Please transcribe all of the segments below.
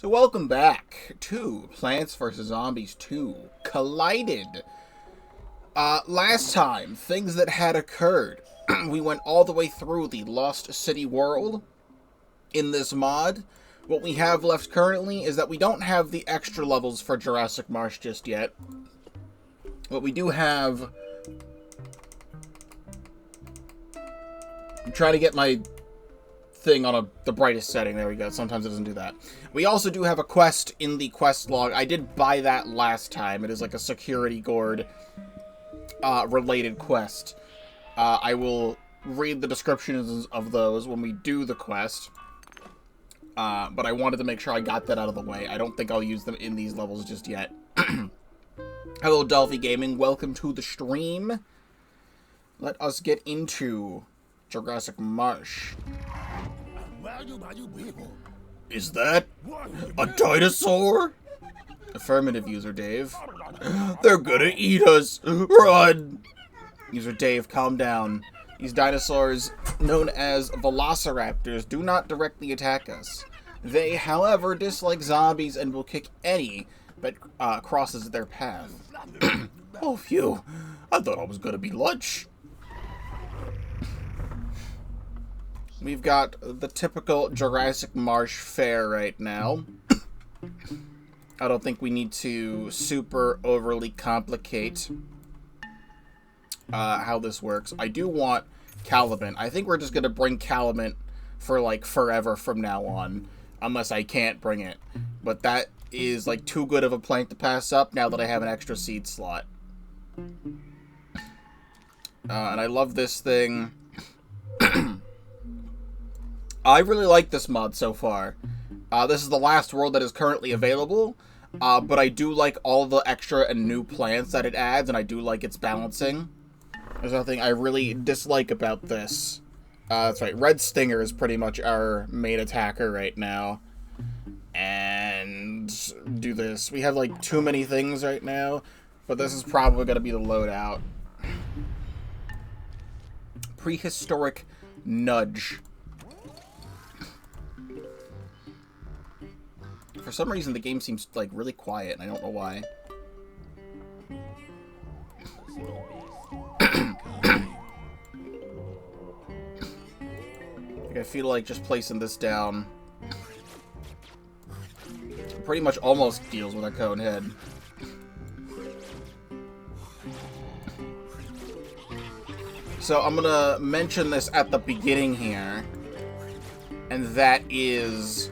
So welcome back to Plants vs. Zombies 2 Collided. Last time, things that had occurred. We went all the way through the Lost City world in this mod. What we have left currently is that we don't have the extra levels for Jurassic Marsh just yet. But we do have... I'm trying to get my thing on the brightest setting. There we go. Sometimes it doesn't do that. We also do have a quest in the quest log. I did buy that last time. It is like a security guard related quest. I will read the descriptions of those when we do the quest. But I wanted to make sure I got that out of the way. I don't think I'll use them in these levels just yet. Hello, Delphi Gaming. Welcome to the stream. Let us get into Jurassic Marsh. Is that a dinosaur? Affirmative, User Dave. They're gonna eat us. Run! User Dave, calm down. These dinosaurs, known as velociraptors, do not directly attack us. They, however, dislike zombies and will kick any that crosses their path. Oh, phew. I thought I was gonna be lunch. We've got the typical Jurassic Marsh fare right now. I don't think we need to super overly complicate how this works. I do want Calamint. I think we're just going to bring Calamint for, like, forever from now on. Unless I can't bring it. But that is, like, too good of a plant to pass up now that I have an extra seed slot. And I love this thing. I really like this mod so far. This is the last world that is currently available, but I do like all the extra and new plants that it adds, and I do like its balancing. There's nothing I really dislike about this. That's right, Red Stinger is pretty much our main attacker right now. And do this. We have like too many things right now, but this is probably going to be the loadout. Prehistoric Nudge. For some reason, the game seems, like, really quiet, and I don't know why. Like, I feel like just placing this down pretty much almost deals with a cone head. So, I'm gonna mention this at the beginning here, and that is...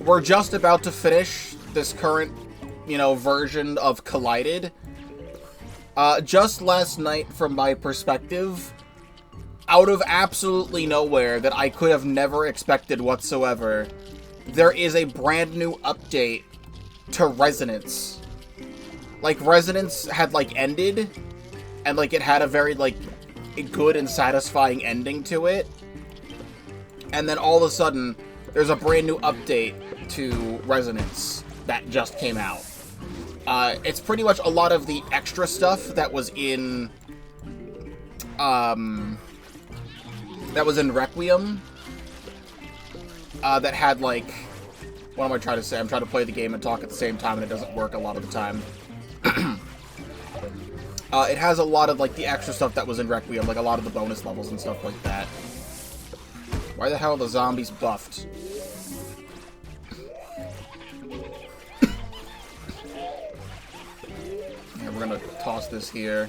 we're just about to finish this current, version of Collided. Just last night, from my perspective, out of absolutely nowhere that I could have never expected whatsoever, there is a brand new update to Resonance. Like, Resonance had, like, ended, and, like, it had a very, like, good and satisfying ending to it. And then all of a sudden, there's a brand new update to Resonance that just came out. It's pretty much a lot of the extra stuff that was in Requiem. That had, like, what am I trying to say? I'm trying to play the game and talk at the same time, and it doesn't work a lot of the time. It has a lot of, like, the extra stuff that was in Requiem, like a lot of the bonus levels and stuff like that. Why the hell are the zombies buffed? Yeah, we're gonna toss this here.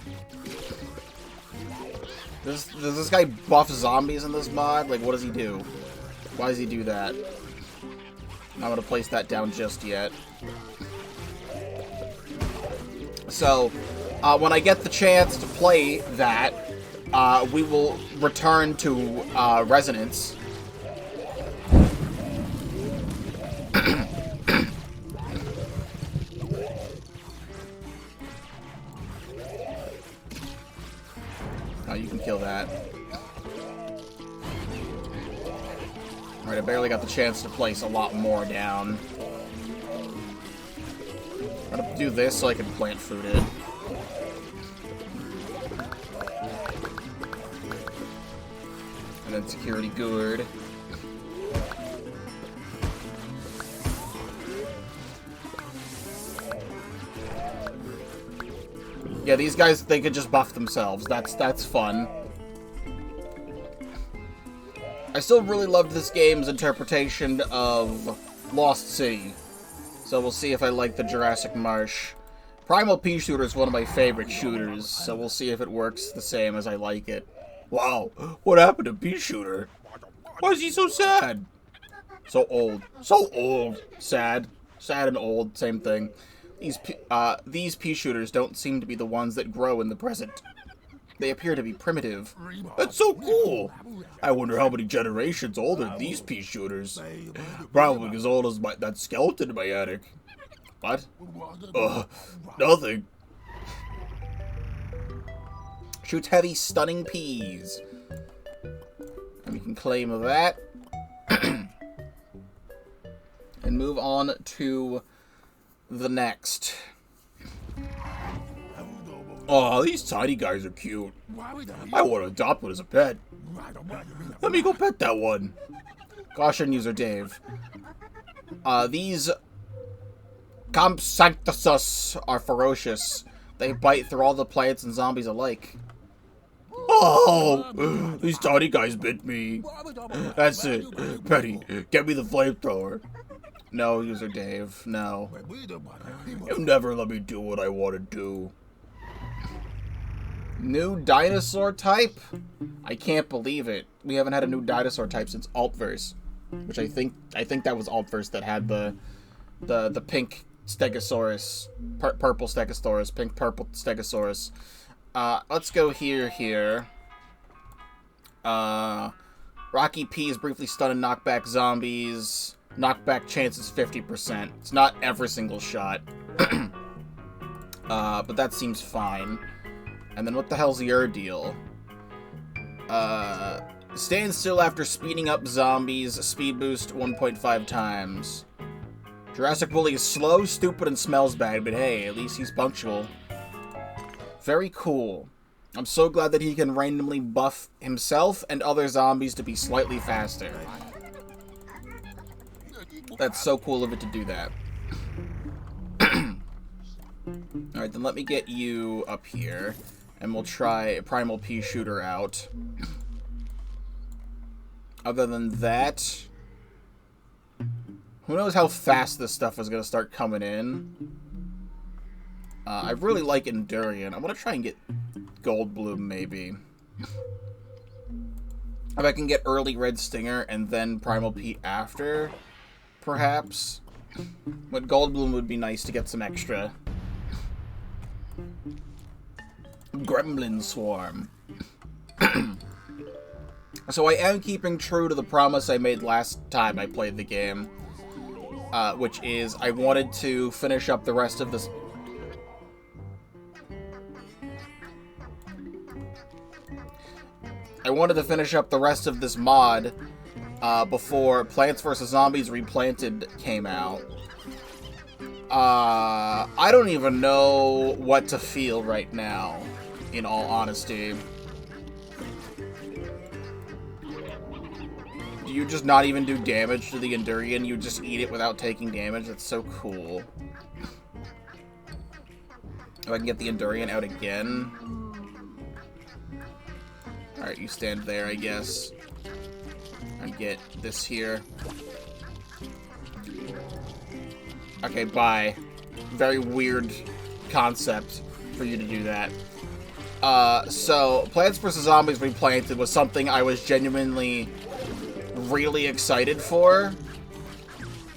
Does this guy buff zombies in this mod? Like, what does he do? Why does he do that? I'm not gonna place that down just yet. So, when I get the chance to play that, we will return to Resonance. Oh, you can kill that. Alright, I barely got the chance to place a lot more down. I'm gonna do this so I can plant food in. And then security guard. Yeah, these guys, they could just buff themselves. That's fun. I still really loved this game's interpretation of Lost City. So we'll see if I like the Jurassic Marsh. Primal Pea Shooter is one of my favorite shooters, so we'll see if it works the same as I like it. Wow, what happened to Pea Shooter? Why is he so sad? So old. So old. Sad. Sad and old, same thing. These pea shooters don't seem to be the ones that grow in the present. They appear to be primitive. That's so cool! I wonder how many generations older these pea shooters. Probably as old as that skeleton in my attic. What? Nothing. Shoots heavy, stunning peas. And we can claim that. And move on to the next. Oh, these tiny guys are cute. I want to adopt one as a pet. Let me go pet that one. Caution, user Dave. These Compsognathus are ferocious. They bite through all the plants and zombies alike. Oh, these tiny guys bit me. That's it. Petty, get me the flamethrower. No, user Dave, no. You never let me do what I want to do. New dinosaur type? I can't believe it. We haven't had a new dinosaur type since Altverse, which I think that was Altverse that had the pink Stegosaurus, purple Stegosaurus, pink purple Stegosaurus. Let's go here. Rocky Peas briefly stun and knock back zombies. Knockback chance is 50%. It's not every single shot. But that seems fine. And then what the hell's your deal? Stand still after speeding up zombies. Speed boost 1.5 times. Jurassic Bully is slow, stupid, and smells bad, but hey, at least he's punctual. Very cool. I'm so glad that he can randomly buff himself and other zombies to be slightly faster. That's so cool of it to do that. Alright, then let me get you up here. And we'll try Primal Pea Shooter out. Other than that, who knows how fast this stuff is going to start coming in. I really like Endurian. I want to try and get Goldblum, maybe. If I can get early Red Stinger and then Primal Pea after, perhaps. But Goldblum would be nice to get some extra. Gremlin Swarm. So I am keeping true to the promise I made last time I played the game. Which is, I wanted to finish up the rest of this... I wanted to finish up the rest of this mod before Plants vs. Zombies Replanted came out. I don't even know what to feel right now, in all honesty. Do you just not even do damage to the Endurian? You just eat it without taking damage? That's so cool. If I can get the Endurian out again. Alright, you stand there, I guess. And get this here. Okay, bye. Very weird concept for you to do that. So, Plants vs. Zombies Replanted was something I was genuinely really excited for.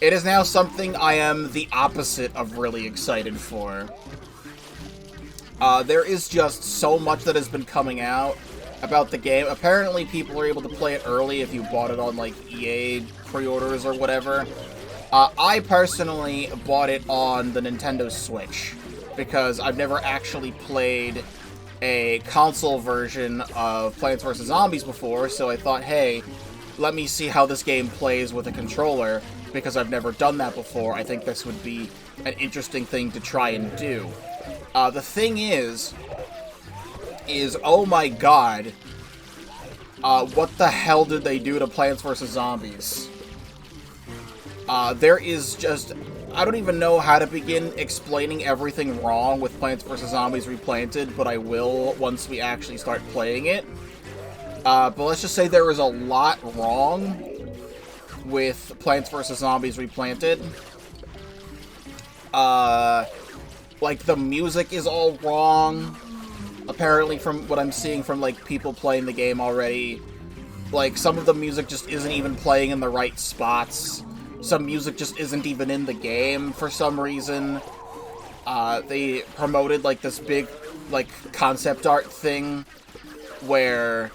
It is now something I am the opposite of really excited for. There is just so much that has been coming out about the game. Apparently, people are able to play it early if you bought it on, like, EA pre-orders or whatever. I personally bought it on the Nintendo Switch, because I've never actually played a console version of Plants vs. Zombies before, so I thought, hey, let me see how this game plays with a controller, because I've never done that before. I think this would be an interesting thing to try and do. The thing is, oh my god, what the hell did they do to Plants vs. Zombies? There is just I don't even know how to begin explaining everything wrong with Plants vs. Zombies Replanted, but I will once we actually start playing it. But let's just say there is a lot wrong with Plants vs. Zombies Replanted. Like, the music is all wrong. Apparently, from what I'm seeing from, like, people playing the game already. Like, some of the music just isn't even playing in the right spots. Some music just isn't even in the game for some reason. They promoted, like, this big, like, concept art thing where,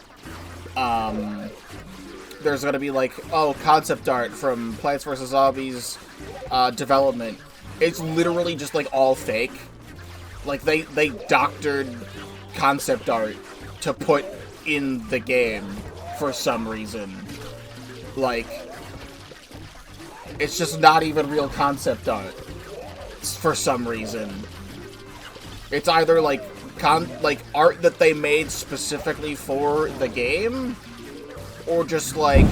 there's gonna be, like, oh, concept art from Plants vs. Zombies, development. It's literally just, like, all fake. Like, they doctored concept art to put in the game for some reason. Like, it's just not even real concept art for some reason. It's either, like, art that they made specifically for the game, or just, like,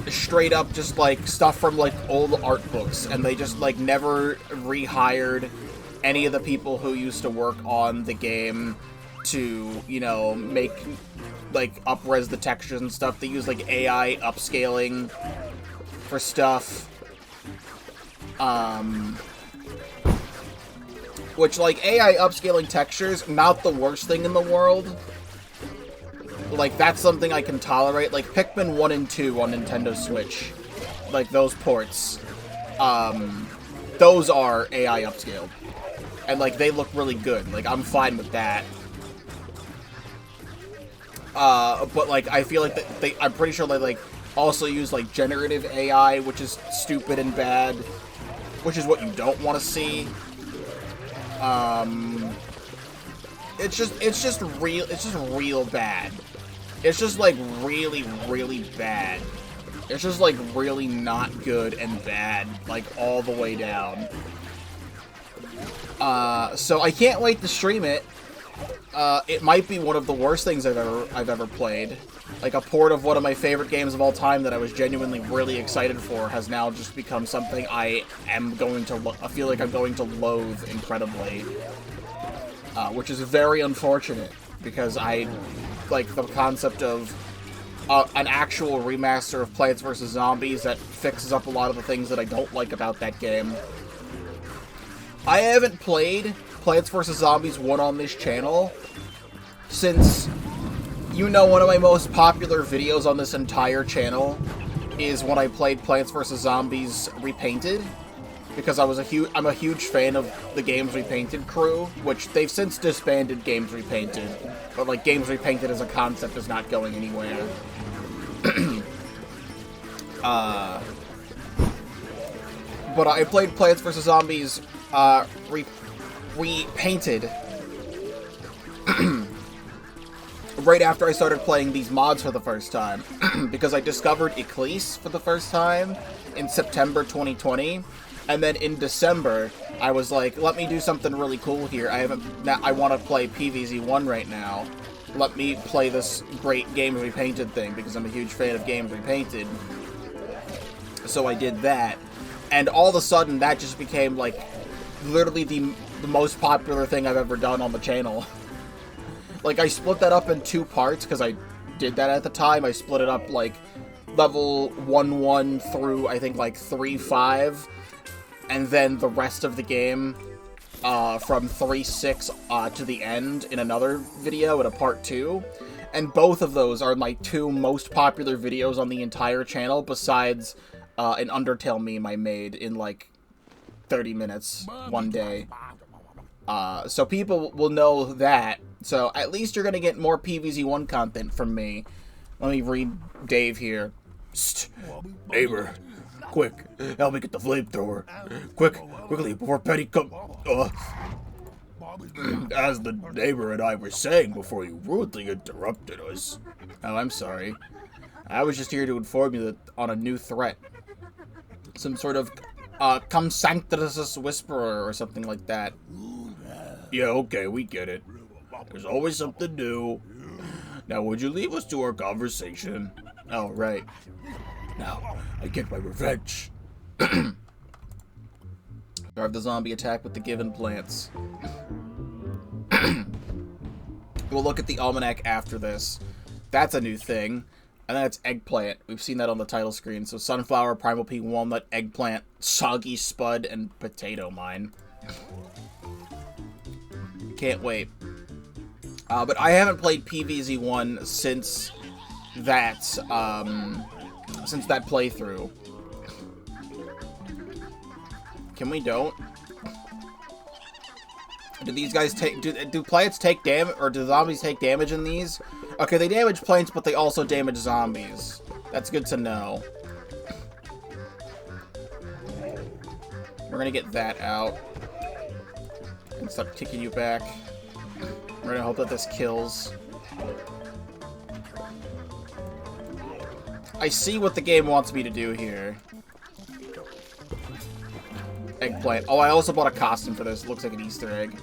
straight up just, like, stuff from, like, old art books, and they just, like, never rehired any of the people who used to work on the game to, you know, make, like, up-res the textures and stuff. They use, like, AI upscaling for stuff. Which, like, AI upscaling textures, not the worst thing in the world. Like, that's something I can tolerate. Like, Pikmin 1 and 2 on Nintendo Switch. Like, those ports. Those are AI upscaled. And, like, they look really good. Like, I'm fine with that. But, like, I feel like I'm pretty sure they, like, also use, like, generative AI, which is stupid and bad. Which is what you don't want to see. It's just real bad. It's just, like, really, really bad. It's just, like, really not good and bad, like, all the way down. So I can't wait to stream it. It might be one of the worst things I've ever played. Like, a port of one of my favorite games of all time that I was genuinely really excited for has now just become something I feel like I'm going to loathe incredibly. Which is very unfortunate, because I like the concept of an actual remaster of Plants vs. Zombies that fixes up a lot of the things that I don't like about that game. I haven't played Plants vs. Zombies 1 on this channel since, you know, one of my most popular videos on this entire channel is when I played Plants vs. Zombies Repainted, because I'm a huge fan of the Games Repainted crew, which they've since disbanded Games Repainted, but, like, Games Repainted as a concept is not going anywhere. But I played Plants vs. Zombies Repainted right after I started playing these mods for the first time, because I discovered Eclipse for the first time in September 2020, and then in December, I was like, let me do something really cool here. I want to play PVZ1 right now. Let me play this great Games Repainted thing, because I'm a huge fan of Games Repainted. So I did that, and all of a sudden, that just became, like, literally the most popular thing I've ever done on the channel. Like, I split that up in 2 parts, because I did that at the time. I split it up, like, level 1-1 through, I think, like, 3-5, and then the rest of the game from 3-6 to the end in another video in a part 2. And both of those are my 2 most popular videos on the entire channel, besides an Undertale meme I made in, like, 30 minutes one day. So people will know that. So at least you're gonna get more PVZ1 content from me. Let me read Dave here. Psst, neighbor, quick, help me get the flamethrower. Quickly, before Penny comes. As the neighbor and I were saying before you rudely interrupted us. Oh, I'm sorry. I was just here to inform you that on a new threat. Some sort of come sanctus whisperer or something like that. Yeah, okay, we get it. There's always something new. Now, would you leave us to our conversation? Oh, right. Now, I get my revenge. Drive the zombie attack with the given plants. We'll look at the almanac after this. That's a new thing. And then it's eggplant. We've seen that on the title screen. So sunflower, primal pea, walnut, eggplant, soggy spud, and potato mine. Can't wait. But I haven't played PVZ1 since that playthrough. Can we don't? Do these guys take... Do plants take damage... Or do zombies take damage in these? Okay, they damage plants, but they also damage zombies. That's good to know. We're gonna get that out. And start kicking you back. We're gonna hope that this kills. I see what the game wants me to do here. Eggplant. Oh, I also bought a costume for this. It looks like an Easter egg.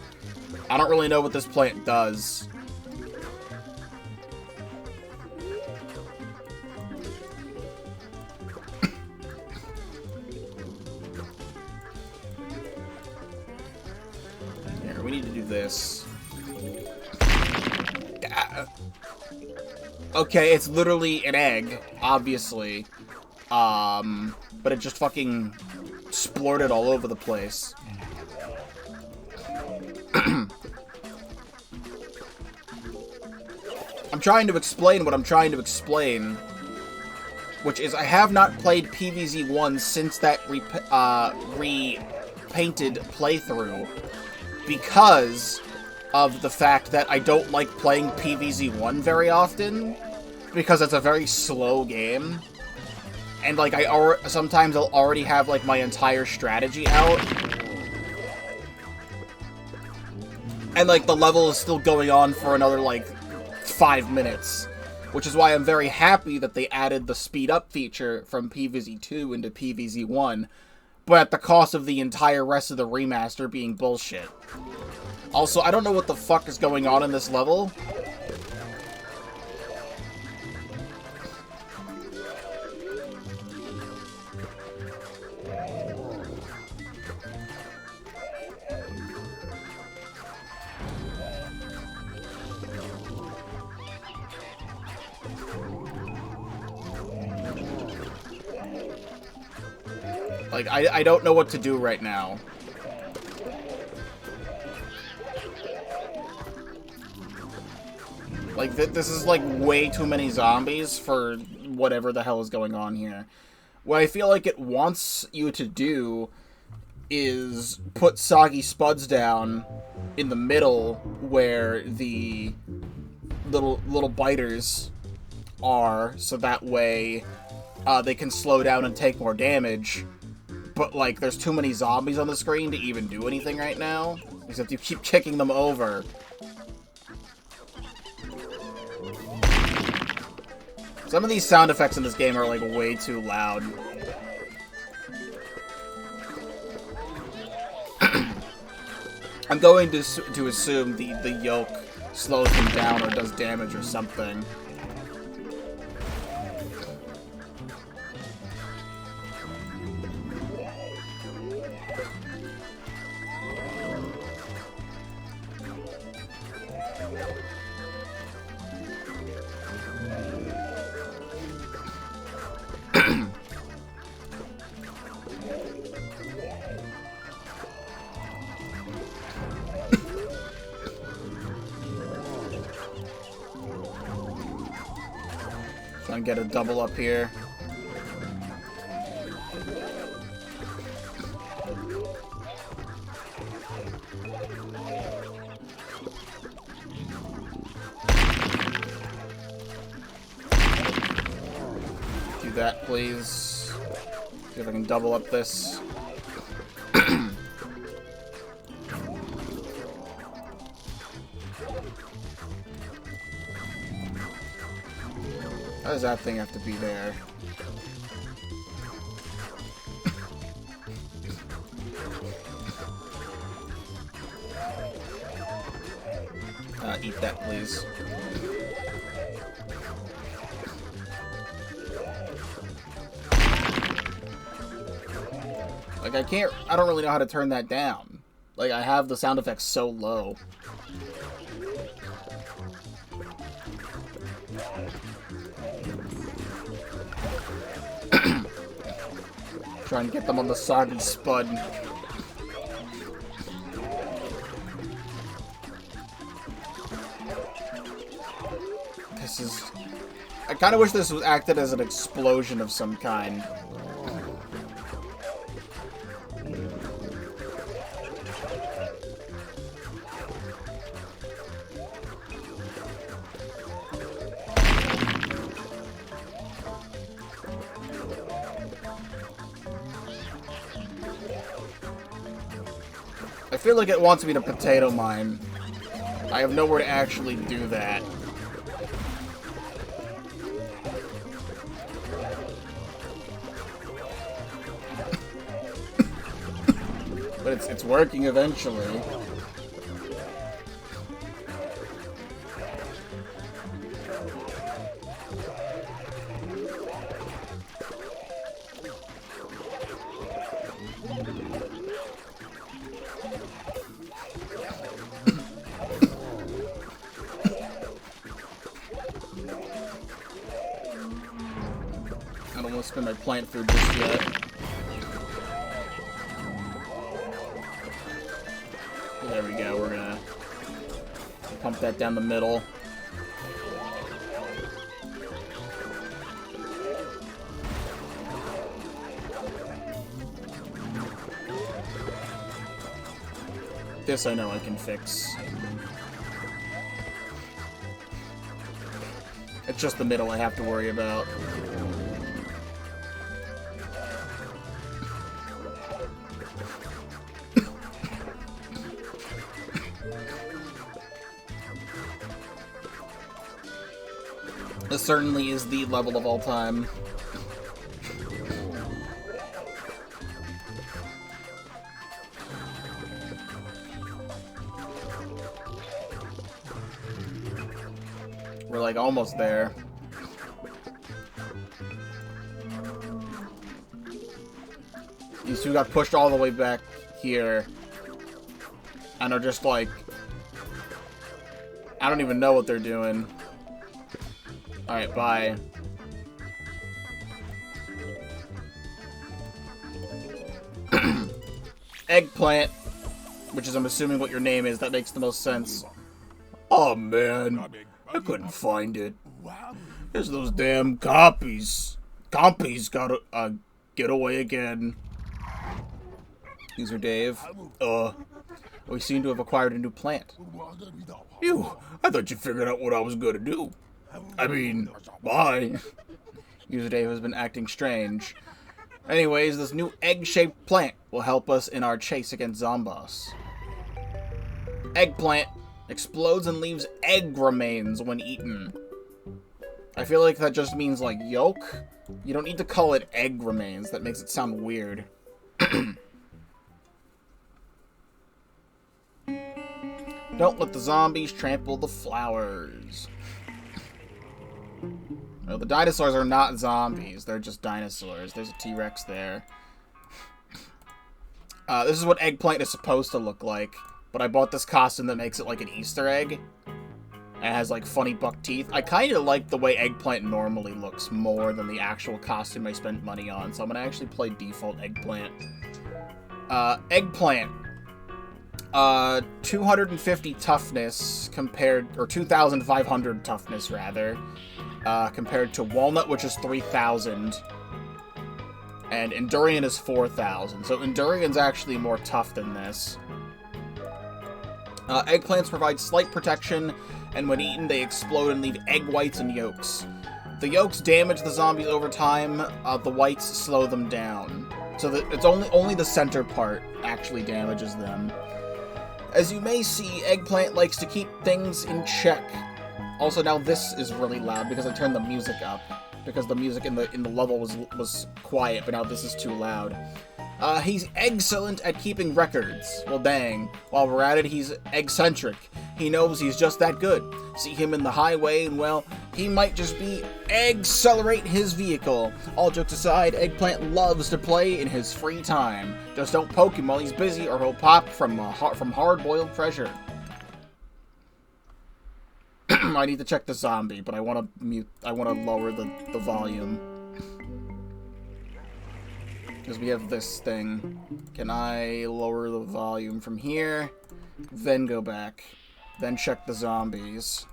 I don't really know what this plant does. Here, we need to do this. Okay, it's literally an egg, obviously. But it just fucking splurted all over the place. I'm trying to explain what I'm trying to explain, which is I have not played PVZ1 since that repainted playthrough because of the fact that I don't like playing PVZ1 very often because it's a very slow game. And, like, sometimes I'll already have, like, my entire strategy out. And, like, the level is still going on for another, like, 5 minutes. Which is why I'm very happy that they added the speed up feature from PVZ2 into PVZ1. But at the cost of the entire rest of the remaster being bullshit. Also, I don't know what the fuck is going on in this level. Like, I don't know what to do right now. Like, this is, like, way too many zombies for whatever the hell is going on here. What I feel like it wants you to do is put soggy spuds down in the middle where the little biters are, so that way they can slow down and take more damage. But, like, there's too many zombies on the screen to even do anything right now. Except you keep kicking them over. Some of these sound effects in this game are, like, way too loud. I'm going to assume the yoke slows them down or does damage or something. Trying to get a double up here. Do that, please. See if I can double up this. How does that thing have to be there? Eat that, please. Like, I don't really know how to turn that down. Like, I have the sound effects so low. Try and get them on the soggy spud. This is... I kind of wish this was acted as an explosion of some kind. I feel like it wants me to potato mine. I have nowhere to actually do that. But it's working eventually. I don't want to spend my plant food just yet. There we go, we're gonna pump that down the middle. This I know I can fix. It's just the middle I have to worry about. This certainly is the level of all time. We're like almost there. These two got pushed all the way back here. And are just like... I don't even know what they're doing. Alright, bye. Eggplant, which is, I'm assuming, what your name is. That makes the most sense. Oh, man. I couldn't find it. There's those damn copies. Compies gotta, get away again. User Dave. We seem to have acquired a new plant. Phew, I thought you figured out what I was gonna do. I mean, bye. User Dave has been acting strange. Anyways, this new egg-shaped plant will help us in our chase against Zomboss. Eggplant explodes and leaves egg remains when eaten. I feel like that just means, like, yolk. You don't need to call it egg remains. That makes it sound weird. Don't let the zombies trample the flowers. Well, the dinosaurs are not zombies. They're just dinosaurs. There's a T-Rex there. This is what Eggplant is supposed to look like. But I bought this costume that makes it like an Easter egg. It has like funny buck teeth. I kind of like the way Eggplant normally looks more than the actual costume I spent money on. So I'm going to actually play default Eggplant. Eggplant. 250 toughness compared, or 2,500 toughness rather, compared to Walnut, which is 3,000, and Endurian is 4,000. So Endurian's actually more tough than this. Eggplants provide slight protection, and when eaten, they explode and leave egg whites and yolks. The yolks damage the zombies over time. The whites slow them down. So that it's only the center part actually damages them. As you may see, Eggplant likes to keep things in check. Also, now this is really loud because I turned the music up. Because the music in the level was quiet, but now this is too loud. He's excellent at keeping records. Well, dang. While we're at it, he's egg-centric. He knows he's just that good. See him in the highway and, well, he might just be accelerate his vehicle. All jokes aside, Eggplant loves to play in his free time. Just don't poke him while he's busy or he'll pop from hard-boiled pressure. I need to check the zombie, but I want to lower the volume. Because we have this thing. Can I lower the volume from here? Then go back. Then check the zombies.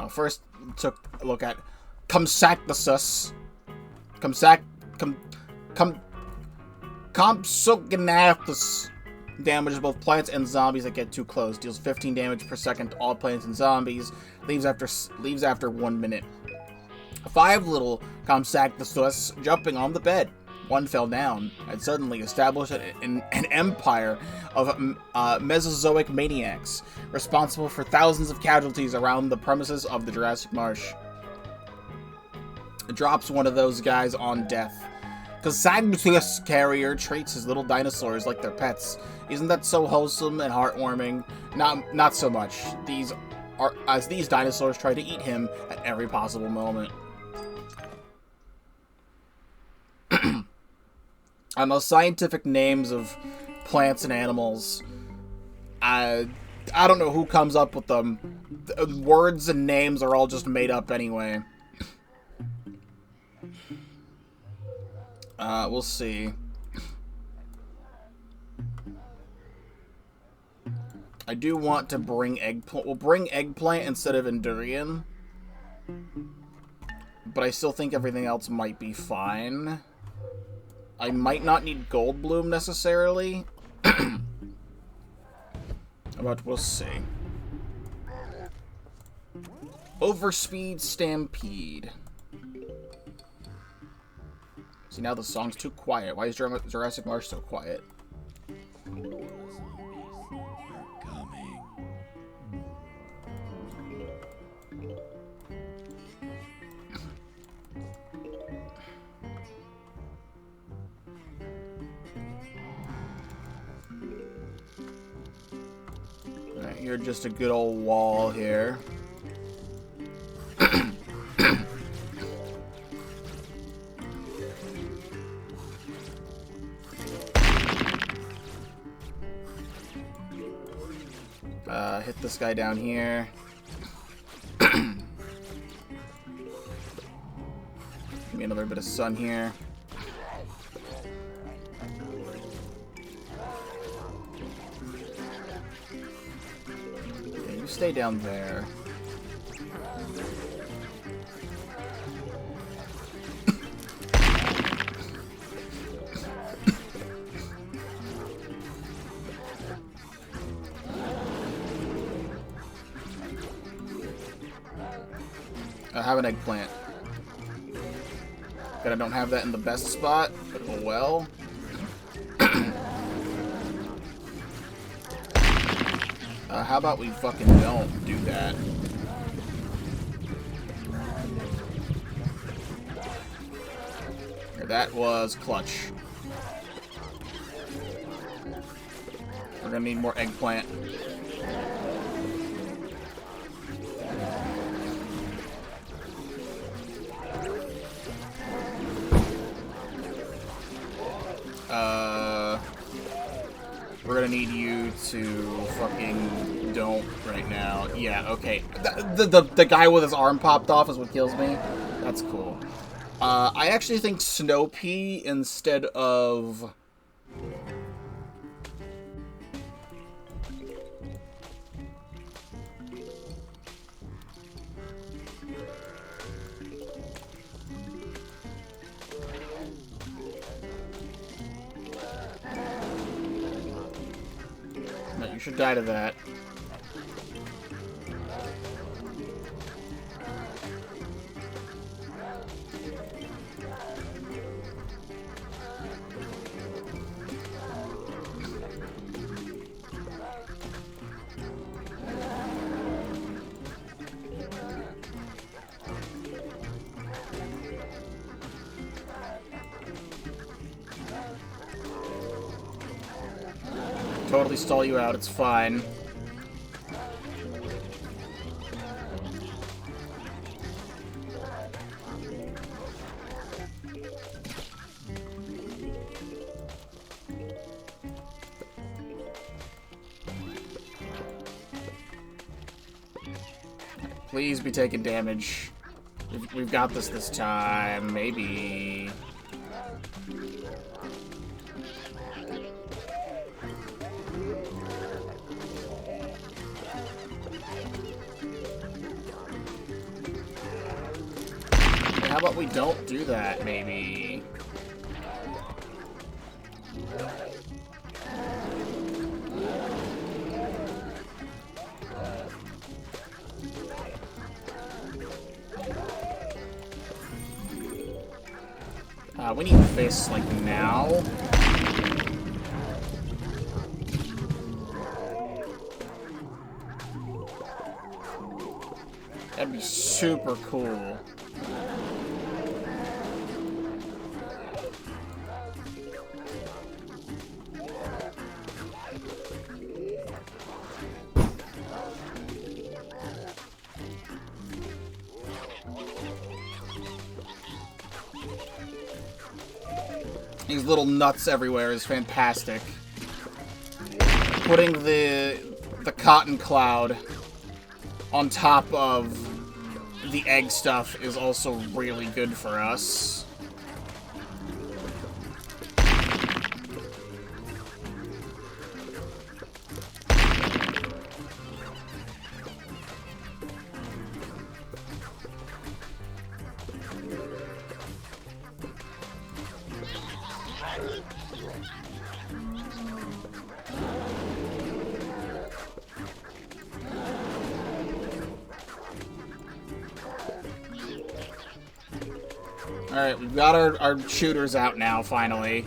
First, took a look at Compsognathus. Compsognathus. Damages both plants and zombies that get too close. Deals 15 damage per second to all plants and zombies. Leaves after 1 minute. 5 little Compsognathus jumping on the bed. One fell down and suddenly established an empire of Mesozoic maniacs, responsible for thousands of casualties around the premises of the Jurassic Marsh. It drops one of those guys on death. Compsognathus carrier treats his little dinosaurs like their pets. Isn't that so wholesome and heartwarming? Not so much. These dinosaurs try to eat him at every possible moment. On the scientific names of plants and animals, I don't know who comes up with them. The words and names are all just made up anyway. We'll see. I do want to bring eggplant. We'll bring eggplant instead of Endurian. But I still think everything else might be fine. I might not need Goldblum necessarily. But we'll see. Overspeed Stampede. See, now the song's too quiet. Why is Jurassic Marsh so quiet? Alright, you're just a good old wall here. Hit this guy down here. Give me another bit of sun here. Okay, you stay down there. I have an eggplant. But I don't have that in the best spot, but oh well. How about we fucking don't do that? That was clutch. We're gonna need more eggplant. We're gonna need you to fucking don't right now. Yeah, okay. The guy with his arm popped off is what kills me. That's cool. I actually think Snow Pea instead of... No, you should die to that. totally stall you out. It's fine. Please be taking damage. We've got this time. Maybe. How about we don't do that, maybe? We need this, like, now. That'd be super cool. These little nuts everywhere is fantastic. Putting the cotton cloud on top of the egg stuff is also really good for us. Alright, we've got our shooters out now, finally.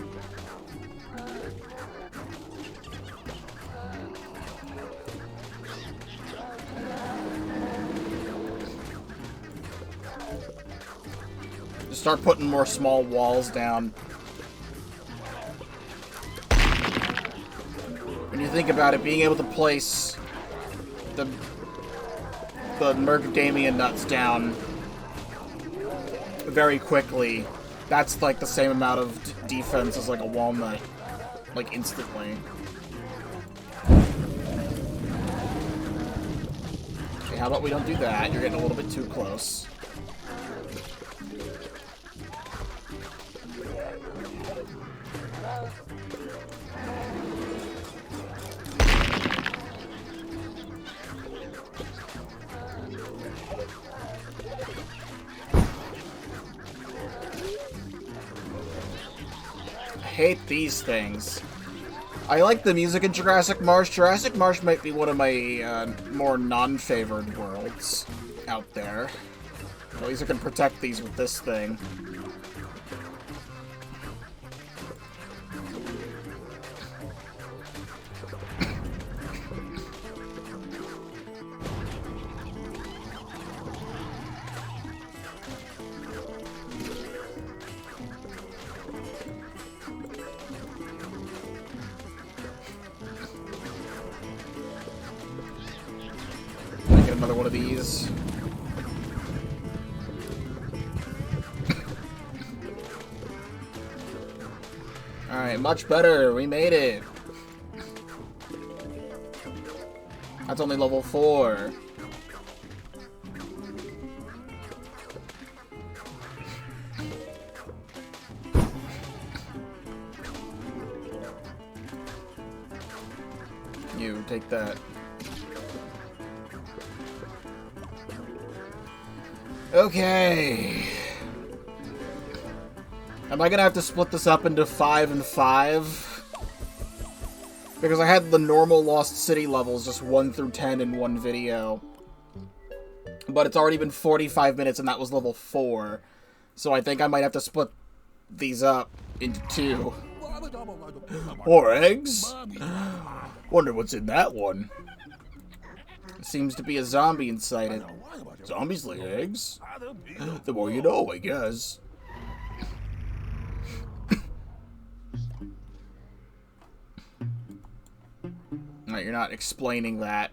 Just start putting more small walls down. When you think about it, being able to place the Mercadamia nuts down very quickly, that's like the same amount of defense as like a walnut, like instantly. Okay, how about we don't do that? You're getting a little bit too close. Hate these things. I like the music in Jurassic Marsh. Jurassic Marsh might be one of my more non-favored worlds out there. At least I can protect these with this thing. Another one of these. Alright, much better. We made it. That's only level 4. You take that. Okay. Am I gonna have to split this up into 5 and 5? Because I had the normal Lost City levels, just 1 through 10 in one video. But it's already been 45 minutes and that was level 4. So I think I might have to split these up into 2. More eggs? Wonder what's in that one. Seems to be a zombie inside it. Zombies lay eggs? The more you know, I guess. Alright, you're not explaining that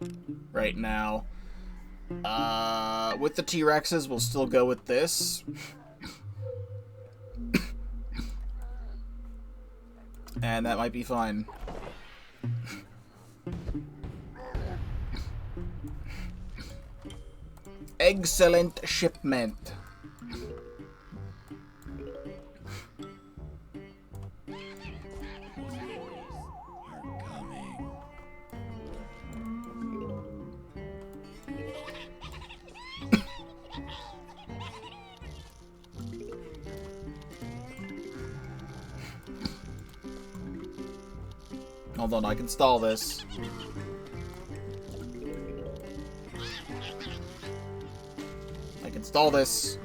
right now. With the T-Rexes, we'll still go with this. And that might be fine. Excellent shipment. Hold on, I can stall this. I can stall this.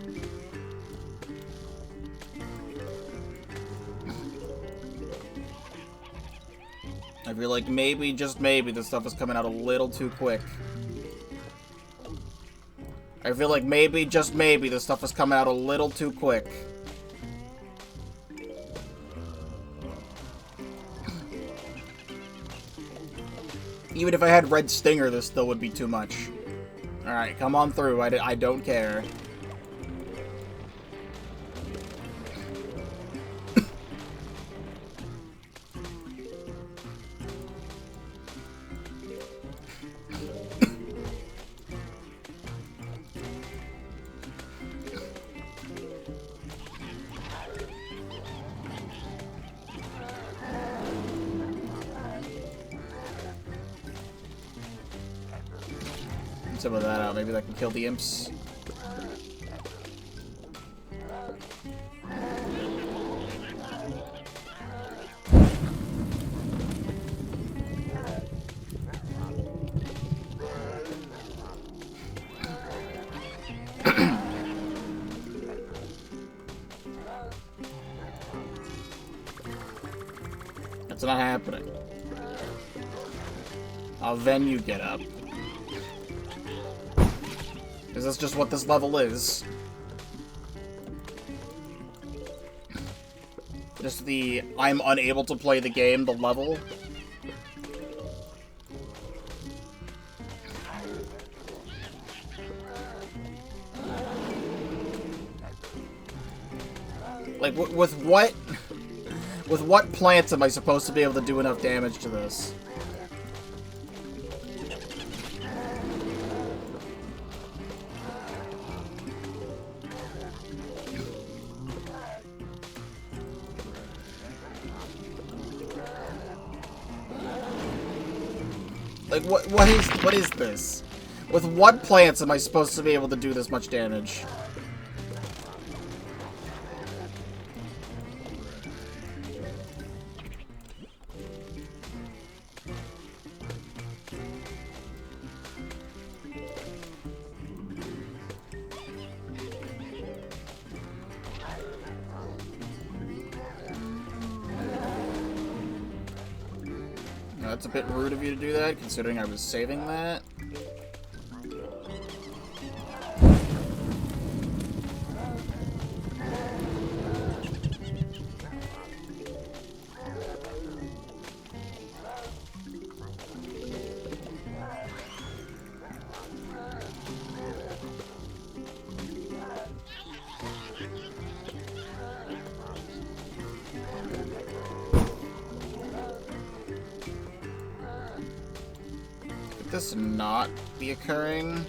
I feel like maybe, just maybe, this stuff is coming out a little too quick. I feel like maybe, just maybe, this stuff is coming out a little too quick. Even if I had Red Stinger, this still would be too much. Alright, come on through. I don't care. Some of that out. Maybe that can kill the imps. That's not happening. I'll then you get up. Is this just what this level is? Just the I'm unable to play the game, the level? Like, with what? With what plants am I supposed to be able to do enough damage to this? Like, what is this? With what plants am I supposed to be able to do this much damage? That's a bit rude of you to do that, considering I was saving that. This not be occurring.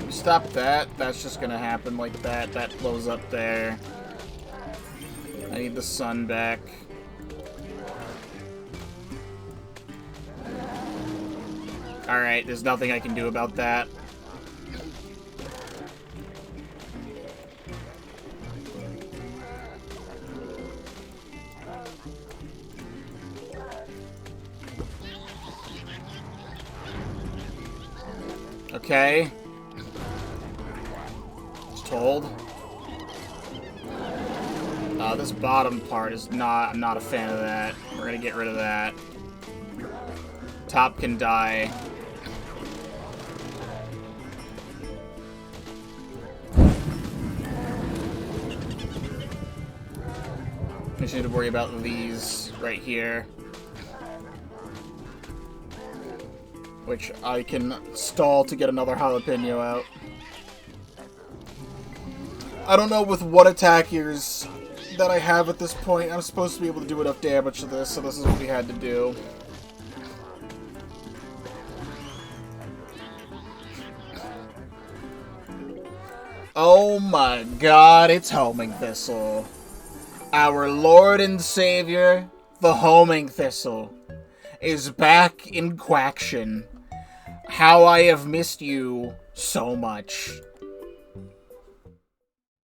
Stop that. That's just gonna happen like that. That blows up there. I need the sun back. Alright, there's nothing I can do about that. Okay. Just hold. This bottom part is I'm not a fan of that. We're gonna get rid of that. Top can die. I just need to worry about these right here. Which I can stall to get another jalapeno out. I don't know with what attackers that I have at this point. I'm supposed to be able to do enough damage to this, so this is what we had to do. Oh my god, it's Homing Thistle. Our Lord and Savior, the Homing Thistle, is back in Quaction. How I have missed you so much.